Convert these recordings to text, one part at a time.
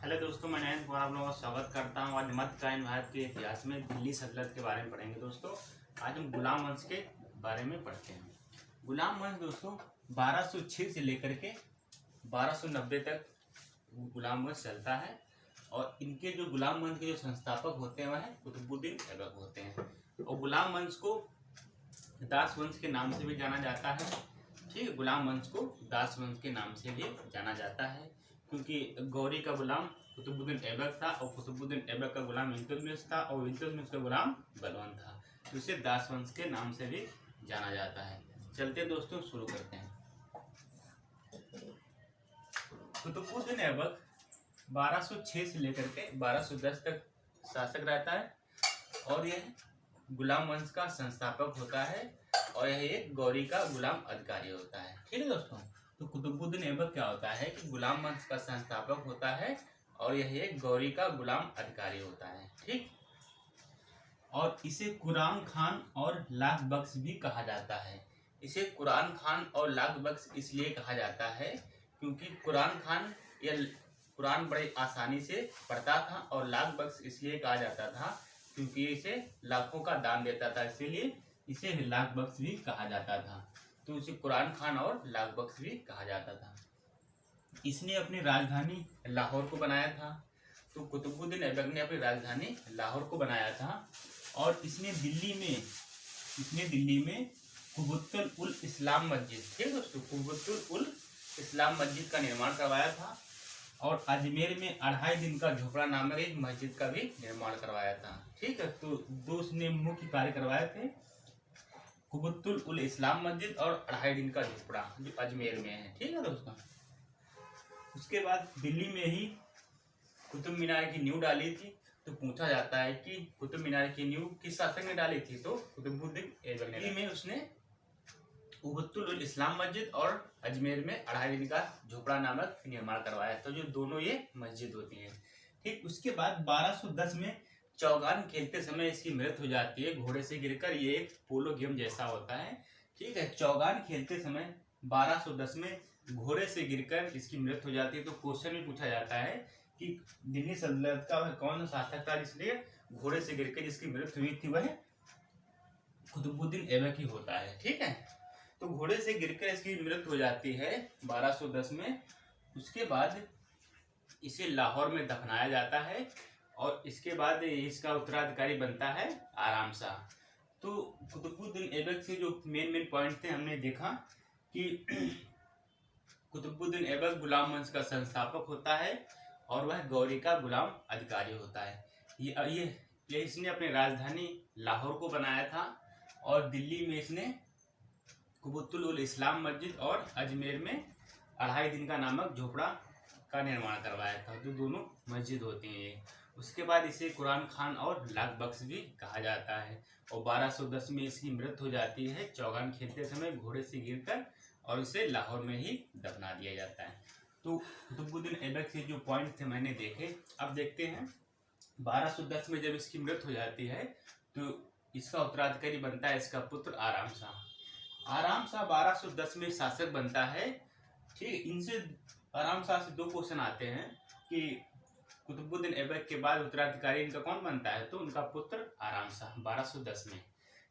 Hello दोस्तों, मैं नयन कुमार आप लोगों का स्वागत करता हूं। आज मध्यकालीन भारत के इतिहास में दिल्ली सल्तनत के बारे में पढ़ेंगे। दोस्तों आज हम गुलाम वंश के बारे में पढ़ते हैं। गुलाम वंश दोस्तों 1206 से लेकर के 1290 तक गुलाम वंश चलता है और इनके जो गुलाम वंश के जो संस्थापक होते हैं वह कुतुबुद्दीन ऐबक होते हैं। और गुलाम वंश को दास वंश के नाम से भी जाना जाता है। ठीक है, गुलाम वंश को दास वंश के नाम से भी जाना जाता है क्योंकि गौरी का गुलाम कुतुबुद्दीन ऐबक था और कुतुबुद्दीन ऐबक का गुलाम इल्तुतमिश था और इल्तुतमिश का गुलाम बलवान था, तो इसे दास वंश के नाम से भी जाना जाता है। चलते दोस्तों शुरू करते हैं। कुतुबुद्दीन ऐबक 1206 से लेकर के 1210 तक शासक रहता है और यह गुलाम वंश का संस्थापक होता है और यह एक गौरी का गुलाम अधिकारी होता है। ठीक है दोस्तों, तो कुतुबुद्दीन ऐबक क्या होता है कि गुलाम वंश का संस्थापक होता है और यह एक गौरी का गुलाम अधिकारी होता है। ठीक, और इसे कुरान खान और लाख बख्श भी कहा जाता है। इसे कुरान खान और लाख बख्श इसलिए कहा जाता है क्योंकि कुरान खान यह कुरान बड़े आसानी से पढ़ता था और लाख बख्श इसलिए कहा जाता था क्योंकि इसे लाखों का दान देता था, इसीलिए इसे लाख बख्श भी कहा जाता था। तो इसे कुरान खान और लाख बख्श भी कहा जाता था। इसने अपनी राजधानी लाहौर को बनाया था। तो कुतुबुद्दीन ऐबक ने अपनी राजधानी लाहौर को बनाया था और इसने दिल्ली में कुबुतुल उल इस्लाम मस्जिद, ठीक दोस्तों, कुबुतुल उल इस्लाम मस्जिद का निर्माण करवाया था और अजमेर में 2.5 दिन का झोपड़ा नामक एक मस्जिद का भी निर्माण करवाया था। ठीक है, तो दो उसने मुख्य कार्य करवाए थे, कुबुतुल उल इस्लाम मस्जिद और 2.5 दिन का झोपड़ा जो अजमेर में है। ठीक है दोस्तों, उसके बाद दिल्ली में ही कुतुब मीनार की नींव डाली थी। तो पूछा जाता है कि कुतुब मीनार की नींव किस शासक ने डाली थी, तो कुतुबुद्दीन ऐबक ने। दिल्ली में उसने कुबुतुल उल इस्लाम मस्जिद और अजमेर में 2.5 दिन का झोपड़ा नामक निर्माण करवाया, तो जो दोनों ये मस्जिद होती है। ठीक, उसके बाद 1210 में चौगान खेलते समय इसकी मृत्यु हो जाती है घोड़े से गिरकर। ये एक पोलो गेम जैसा होता है। ठीक है, चौगान खेलते समय 1210 में घोड़े से गिरकर इसकी मृत्यु हो जाती है। तो क्वेश्चन में पूछा जाता है कि दिल्ली सल्तनत का कौन सा शासक था जिसलिए घोड़े से गिरकर जिसकी मृत्यु हुई थी, वह कुतुबुद्दीन ऐबक ही होता है। ठीक है, तो घोड़े से गिरकर इसकी मृत्यु हो जाती है 1210 में। उसके बाद इसे लाहौर में दफनाया जाता है और इसके बाद इसका उत्तराधिकारी बनता है आराम शाह। तो कुतुबुद्दीन ऐबक से जो मेन पॉइंट थे हमने देखा कि कुतुबुद्दीन ऐबक गुलाम वंश का संस्थापक होता है और वह गौरी का गुलाम अधिकारी होता है। ये इसने अपनी राजधानी लाहौर को बनाया था और दिल्ली में इसने कुबुतुल उल इस्लाम मस्जिद और अजमेर में 2.5 दिन का नामक झोपड़ा का निर्माण करवाया था, जो दोनों मस्जिद होती हैं ये। उसके बाद इसे कुरान खान और लाख बख्श भी कहा जाता है और 1210 में इसकी मृत्यु हो जाती है चौगान खेलते समय घोड़े से गिरकर और इसे लाहौर में ही दफना दिया जाता है। तो कुतुबुद्दीन ऐबक से जो पॉइंट थे मैंने देखे। अब देखते हैं 1210 में जब इसकी मृत्यु हो जाती है तो इसका उत्तराधिकारी बनता है इसका पुत्र आराम शाह। आराम शाह 1210 में शासक बनता है। ठीक, इनसे आराम शाह से 2 क्वेश्चन आते हैं कि कुतुबुद्दीन ऐबक के बाद उत्तराधिकारी इनका कौन बनता है, तो उनका पुत्र आराम शाह 1210 में।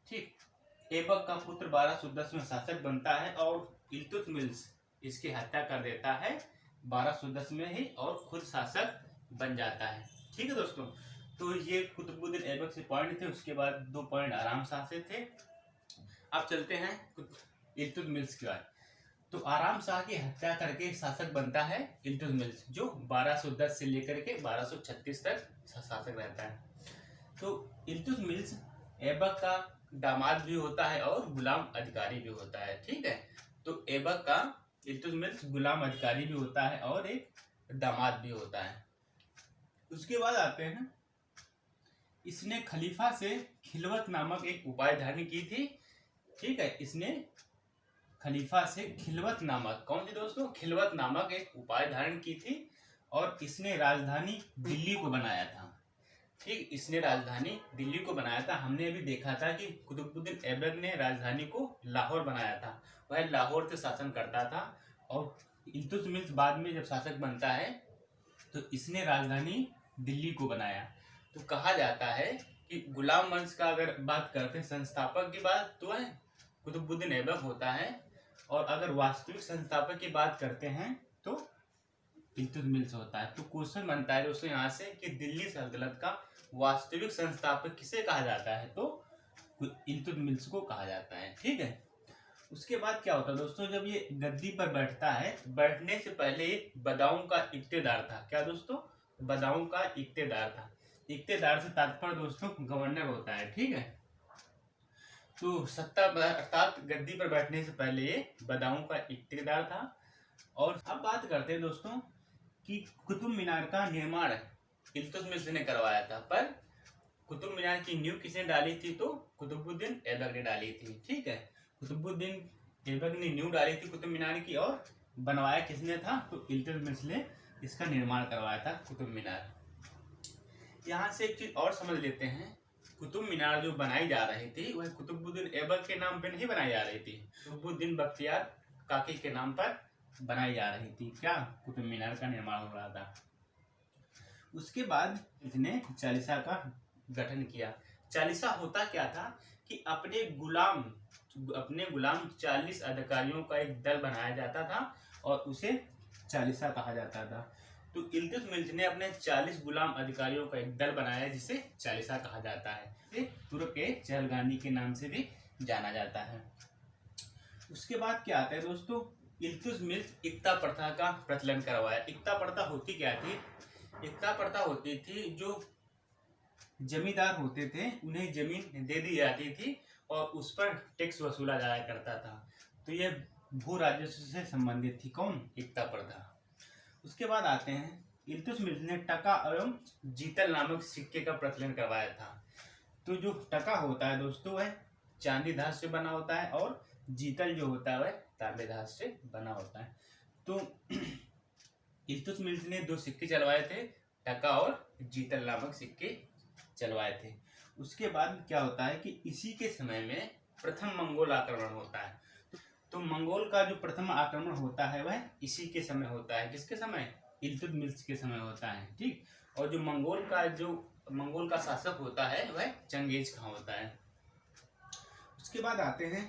ठीक, ऐबक का पुत्र 1210 में शासक बनता है और इल्तुतमिश इसकी हत्या कर देता है 1210 में ही और खुद शासक बन जाता है। ठीक है दोस्तों, तो ये कुतुबुद्दीन ऐबक से पॉइंट थे। उसके बाद 2 पॉइंट आराम शाह से थे। अब चलते हैं इल्तुतमिश के बाद। तो आराम शाह की हत्या करके शासक बनता है इल्तुतमिश, जो 1210 से लेकर के 1236 तक शासक रहता है। तो इल्तुतमिश ऐबक का दामाद भी होता है और गुलाम अधिकारी भी होता है। ठीक है, तो ऐबक का इल्तुतमिश गुलाम अधिकारी भी होता है और एक दामाद भी होता है। उसके बाद आते हैं, इसने खलीफा से खिलवत नामक एक उपाधि धारण की थी। ठीक है, इसने खलीफा से खिलवत नामक, कौन सी दोस्तों, खिलवत नामक एक उपाधि धारण की थी और इसने राजधानी दिल्ली को बनाया था। ठीक, इसने राजधानी दिल्ली को बनाया था। हमने अभी देखा था कि कुतुबुद्दीन ऐबक ने राजधानी को लाहौर बनाया था, वह लाहौर से शासन करता था और इल्तुतमिश बाद में जब शासक बनता है तो इसने राजधानी दिल्ली को बनाया। तो कहा जाता है कि गुलाम वंश का अगर बात करते हैं संस्थापक की बात तो है कुतुबुद्दीन ऐबक होता है, और अगर वास्तविक संस्थापक की बात करते हैं तो इल्तुतमिश होता है। तो क्वेश्चन बनता है दोस्तों यहाँ से कि दिल्ली सल्तनत का वास्तविक संस्थापक किसे कहा जाता है, तो इल्तुतमिश को कहा जाता है। ठीक है, उसके बाद क्या होता है दोस्तों, जब ये गद्दी पर बैठता है, बैठने से पहले बदाऊं का इक्तेदार था। क्या दोस्तों, बदाऊं का इक्तेदार था। इक्तेदार से तात्पर्य दोस्तों गवर्नर होता है। ठीक है, तो सत्ता अर्थात गद्दी पर बैठने से पहले ये बदाऊं का इक्तेदार था। और अब बात करते हैं दोस्तों कि कुतुब मीनार का निर्माण इल्तुतमिश ने करवाया था, पर कुतुब मीनार की नींव किसने डाली थी, तो कुतुबुद्दीन ऐबक ने डाली थी। ठीक है, कुतुबुद्दीन ऐबक ने नींव डाली थी कुतुब मीनार की, और बनवाया किसने था, तो इल्तुतमिश ने इसका निर्माण करवाया था कुतुब मीनार। यहाँ से एक चीज और समझ लेते हैं, कुतुब मीनार जो बनाई जा रही थी वह कुतुबुद्दीन ऐबक के नाम पे नहीं बनाई जा रही थी, कुतुबुद्दीन बख्तियार काकी के नाम पर बनाई जा रही थी। क्या, कुतुब मीनार का निर्माण हो रहा था। उसके बाद इसने चालीसा का गठन किया। चालीसा होता क्या था कि अपने गुलाम 40 अधिकारियों का एक दल बनाया जाता था और उसे चालीसा कहा जाता था। तो इल्तुतमिश ने अपने 40 गुलाम अधिकारियों का एक दल बनाया जिसे चालीसा कहा जाता है। इसे तुर्क के चहलगानी के नाम से भी जाना जाता है। उसके बाद क्या आता है दोस्तों, इल्तुतमिश इक्ता प्रथा का प्रचलन करवाया। इक्ता प्रथा होती क्या थी, इक्ता प्रथा होती थी जो जमींदार होते थे उन्हें जमीन दे दी जाती थी और उस पर टैक्स वसूला जाया करता था। तो यह भू राजस्व से संबंधित थी। कौन, इक्ता प्रथा। उसके बाद आते हैं, इल्तुतमिश ने टका एवं जीतल नामक सिक्के का प्रचलन करवाया था। तो जो टका होता है दोस्तों वह चांदी धातु से बना होता है और जीतल जो होता है वह तांबे धातु से बना होता है। तो इल्तुतमिश ने 2 सिक्के चलवाए थे, टका और जीतल नामक सिक्के चलवाए थे। उसके बाद क्या होता है कि इसी के समय में प्रथम मंगोल आक्रमण होता है। तो मंगोल का जो प्रथम आक्रमण होता है वह इसी के समय होता है। किसके समय, इल्तुतमिश के समय होता है। ठीक, और जो मंगोल का शासक होता है वह चंगेज खां होता है। उसके बाद आते हैं,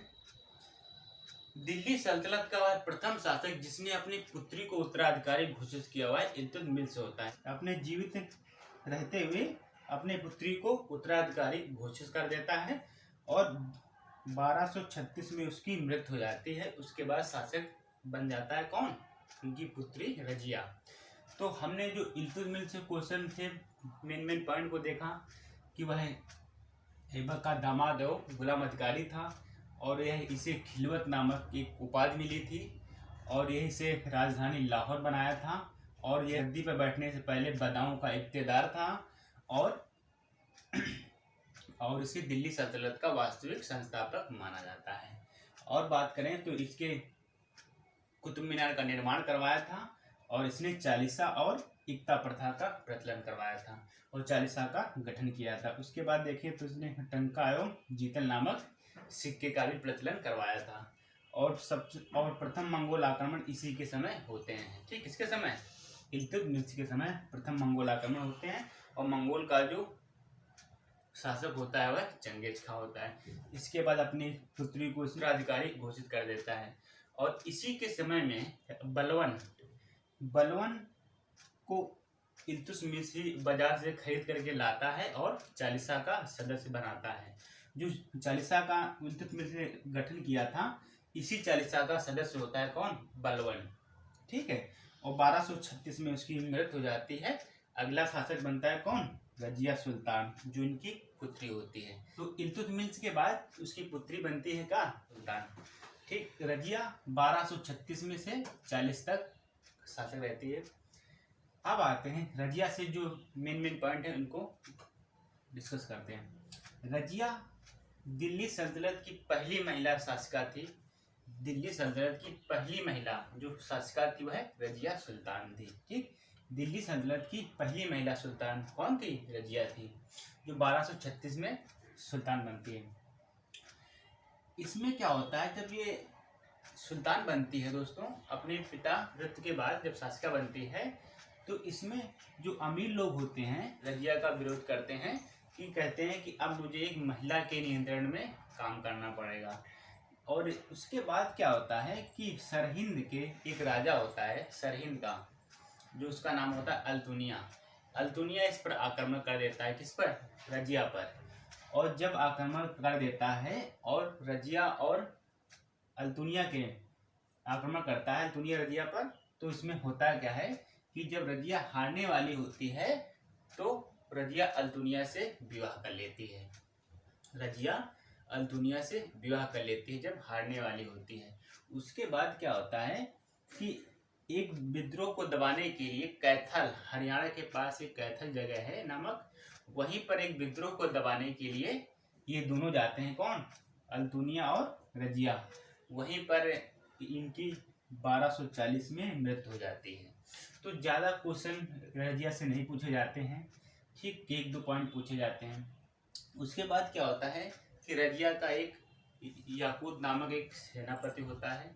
दिल्ली सल्तनत का वह प्रथम शासक जिसने अपनी पुत्री को उत्तराधिकारी घोषित किया हुआ है इल्तुतमिश होता है। अपने जीवित रहते हुए अपने पुत्री को उत्तराधिकारी घोषित कर देता है और 1236 में उसकी मृत्यु हो जाती है। उसके बाद शासक बन जाता है कौन, उनकी पुत्री रजिया। तो हमने जो इल्तुतमिश से क्वेश्चन थे मेन पॉइंट को देखा कि वह ऐबक का दामाद और गुलाम अधिकारी था और यह इसे खिलवत नामक एक उपाधि मिली थी और यह इसे राजधानी लाहौर बनाया था और यह गद्दी पर बैठने से पहले बदाऊं का इक्तेदार था और इसे दिल्ली सल्तनत का वास्तविक संस्थापक माना जाता है। और बात करें तो इसके कुतुब मीनार का निर्माण करवाया था और इसने चालीसा और इक्ता प्रथा का प्रचलन करवाया था और चालीसा का गठन किया था। उसके बाद देखिए तो इसने टंका एवं जीतल नामक सिक्के का भी प्रचलन करवाया था और प्रथम मंगोल आक्रमण इसी के समय होते हैं। ठीक, इसके समय इल्तुतमिश के समय प्रथम मंगोल आक्रमण होते हैं और मंगोल का जो शासक होता है वह चंगेज खां होता है। इसके बाद अपनी पुत्री को उत्तराधिकारी घोषित कर देता है और इसी के समय में बलवन को इल्तुतमिश ही बाजार से खरीद करके लाता है और चालीसा का सदस्य बनाता है। जो चालीसा का इल्तुतमिश ने गठन किया था इसी चालीसा का सदस्य होता है कौन, बलवन। ठीक है, और 1236 में उसकी मृत्यु हो जाती है। अगला शासक बनता है कौन, रजिया सुल्तान, जो इनकी पुत्री होती है। तो इल्तुतमिश के बाद उसकी पुत्री बनती है क्या, सुल्तान। ठीक, रजिया 1236 में से 40 तक शासक रहती है। अब आते हैं रजिया से जो मेन पॉइंट है उनको डिस्कस करते हैं। रजिया दिल्ली सल्तनत की पहली महिला शासिका थी। दिल्ली सल्तनत की पहली महिला जो शासिका थी वह रजिया सुल्तान थी। ठीक, दिल्ली सल्तनत की पहली महिला सुल्तान कौन थी, रजिया थी, जो 1236 में सुल्तान बनती है। इसमें क्या होता है, जब ये सुल्तान बनती है दोस्तों, अपने पिता मृत्यु के बाद जब शासिका बनती है तो इसमें जो अमीर लोग होते हैं रजिया का विरोध करते हैं कि कहते हैं कि अब मुझे एक महिला के नियंत्रण में काम करना पड़ेगा। और उसके बाद क्या होता है कि सरहिंद के एक राजा होता है सरहिंद का, जो उसका नाम होता है अल्तुनिया। अल्तुनिया इस पर आक्रमण कर देता है, किस पर? रजिया पर। और जब आक्रमण कर देता है और रजिया और अल्तुनिया के आक्रमण करता है अल्तुनिया रजिया पर, तो इसमें होता क्या है कि जब रजिया हारने वाली होती है तो रजिया अल्तुनिया से विवाह कर लेती है। रजिया अल्तुनिया से विवाह कर लेती है जब हारने वाली होती है। उसके बाद क्या होता है कि एक विद्रोह को दबाने के लिए कैथल, हरियाणा के पास एक कैथल जगह है नामक, वहीं पर एक विद्रोह को दबाने के लिए ये दोनों जाते हैं। कौन? अल्तुनिया और रजिया। वहीं पर इनकी 1240 में मृत्यु हो जाती है। तो ज़्यादा क्वेश्चन रजिया से नहीं पूछे जाते हैं, ठीक, 1-2 पॉइंट पूछे जाते हैं। उसके बाद क्या होता है कि रजिया का एक याकूत नामक एक सेनापति होता है,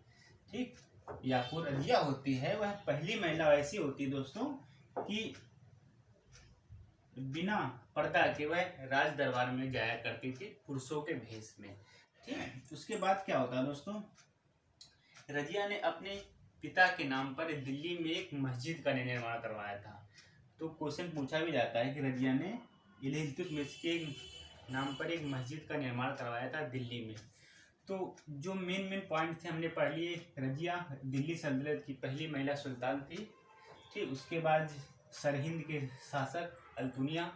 ठीक। याकूत रजिया होती है, वह पहली महिला ऐसी होती है दोस्तों कि बिना पर्दा के वह राज दरबार में जाया करती थी पुरुषों के भेष में, ठीक। उसके बाद क्या होता है दोस्तों, रजिया ने अपने पिता के नाम पर दिल्ली में एक मस्जिद का निर्माण करवाया था। तो क्वेश्चन पूछा भी जाता है कि रजिया ने इल्तुतमिश के नाम पर एक मस्जिद का निर्माण करवाया था दिल्ली में। तो जो मेन पॉइंट थे हमने पढ़ लिए। रजिया दिल्ली सल्तनत की पहली महिला सुल्तान थी, ठीक। उसके बाद सरहिंद के शासक अल्तुनिया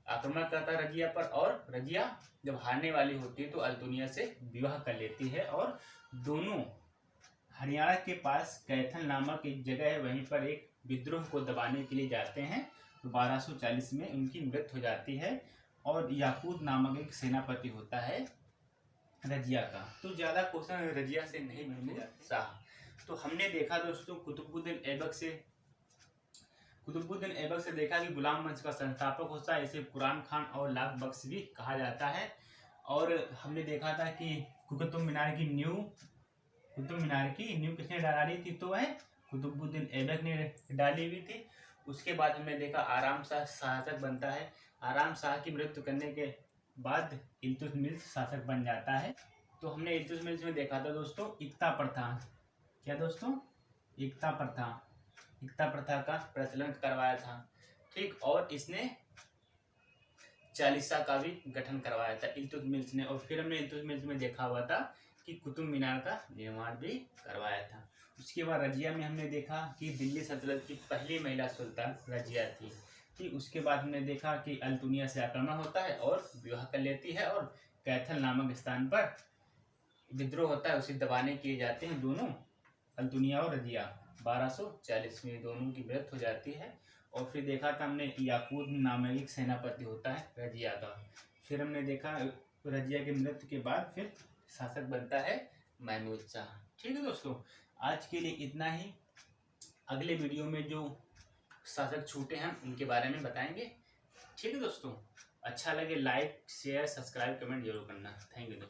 आक्रमण करता रजिया पर, और रजिया जब हारने वाली होती है तो अल्तुनिया से विवाह कर लेती है, और दोनों हरियाणा के पास कैथल नामक एक जगह है, वहीं पर एक विद्रोह को दबाने के लिए जाते हैं। तो 1240 में उनकी मृत्यु हो जाती है। और याकूत नामक एक सेनापति होता है रजिया का। तो ज़्यादा क्वेश्चन रजिया से नहीं पूछे जाते। शाह, तो हमने देखा दोस्तों कुतुबुद्दीन ऐबक से देखा कि गुलाम वंश का संस्थापक होता है, इसे कुरान खान और लाख बख्श भी कहा जाता है। और हमने देखा था कि कुतुब मीनार की नींव किसने डाली थी, तो वह कुतुबुद्दीन ऐबक ने डाली हुई थी। उसके बाद हमने देखा आराम शाह शासक बनता है। आराम शाह की मृत्यु करने के बाद इल्तुतमिश शासक बन जाता है। तो हमने इल्तुतमिश में देखा था दोस्तों इक्ता प्रथा। क्या दोस्तों? इक्ता प्रथा का प्रचलन करवाया था, ठीक। और इसने चालीसा का भी गठन करवाया था इल्तुतमिश ने। और फिर हमने इल्तुतमिश में देखा हुआ था कि कुतुब मीनार का निर्माण भी करवाया था। उसके बाद रजिया में हमने देखा कि दिल्ली सल्तनत की पहली महिला सुल्तान रजिया थी, ठीक। उसके बाद हमने देखा कि अल्तुनिया से आक्रमण होता है और विवाह कर लेती है, और कैथल नामक स्थान पर विद्रोह होता है, उसे दबाने के लिए जाते हैं दोनों, अल्तुनिया और रजिया। 1240 में दोनों की मृत्यु हो जाती है। और फिर देखा था हमने याकूत नामक एक सेनापति होता है रजिया का। फिर हमने देखा रजिया की मृत्यु के बाद फिर शासक बनता है महमूद शाह, ठीक है दोस्तों। आज के लिए इतना ही। अगले वीडियो में जो शासक छूटे हैं उनके बारे में बताएंगे, ठीक है दोस्तों। अच्छा लगे लाइक शेयर सब्सक्राइब कमेंट जरूर करना। थैंक यू दोस्तों।